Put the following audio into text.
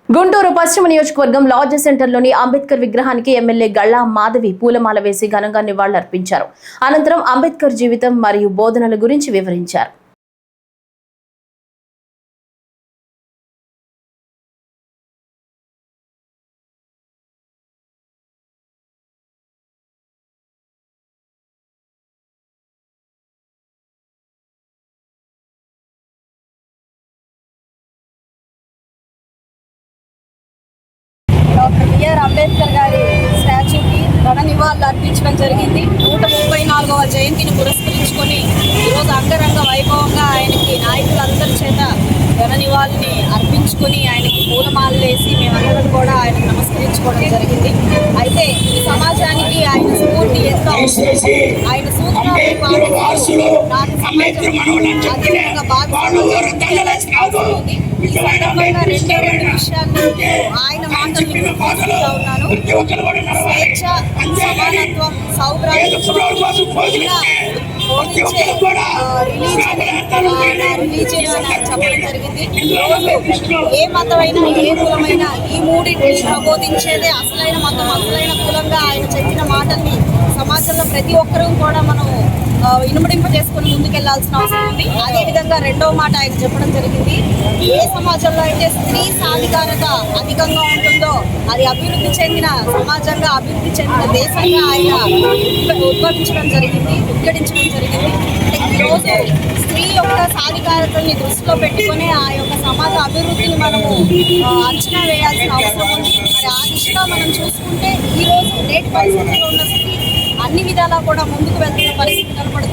గుంటూరు పశ్చిమ నియోజకవర్గం లాడ్జ్ సెంటర్లోని అంబేద్కర్ విగ్రహానికి ఎమ్మెల్యే గళ్ళా మాధవి పూలమాల వేసి ఘనంగా నివాళులర్పించారు. అనంతరం అంబేద్కర్ జీవితం మరియు బోధనల గురించి వివరించారు. డాక్టర్ బిఆర్ అంబేద్కర్ గారి స్టాచ్యూకి ఘన నివాళులు అర్పించడం జరిగింది. 134వ జయంతిని పురస్కరించుకొని ఈరోజు అంగరంగ వైభవంగా ఆయనకి నాయకులందరి చేత ఘన నివాళుని అర్పించుకొని ఆయనకి పూలమాలలు వేసి మేమందరం కూడా ఆయనకు నమస్కరించుకోవడం జరిగింది. అయితే ఈ సమాజానికి ఆయన స్ఫూర్తి ఎంతో అవసరం. ఆయన సూత్రాలను పాటిస్తూ నాటి సమాజం అదేవిధంగా బాధ్యత ఈ సందర్భంగా రెండు విషయాన్ని ఆయన మాటలు తీసుకుంటా ఉన్నాను. స్వేచ్ఛ, సమానత్వం, సౌభ్రాతృత్వం రిలీజియన్ అని చెప్పడం జరిగింది. ఏ మతమైనా ఏ కులమైనా ఈ మూడింటిని ప్రబోధించేదే అసలైన మతం, అసలైన కులంగా ఆయన చెప్పిన మాటల్ని సమాజంలో ప్రతి ఒక్కరూ కూడా మనం ఇనుమడింప చేసుకుని ముందుకెళ్లాల్సిన అవసరం ఉంది. అదేవిధంగా రెండవ మాట ఆయన చెప్పడం జరిగింది, ఏ సమాజంలో అయితే స్త్రీ సాధికారత అధికంగా ఉంటుందో అది అభివృద్ధి చెందిన సమాజంగా, అభివృద్ధి చెందిన దేశంగా ఆయన ఉద్ఘాటించడం జరిగింది. ఈరోజు స్త్రీ యొక్క సాధికారతని దృష్టిలో పెట్టుకుని ఆ యొక్క సమాజ అభివృద్ధిని మనము అంచనా వేయాల్సిన అవసరం ఉంది. మరి ఆ దిశగా మనం చూసుకుంటే ఈరోజు నేటి పరిస్థితుల్లో ఉన్న స్త్రీ అన్ని విధాలా కూడా ముందుకు వెళ్తున్న పరిస్థితి కనపడుతుంది.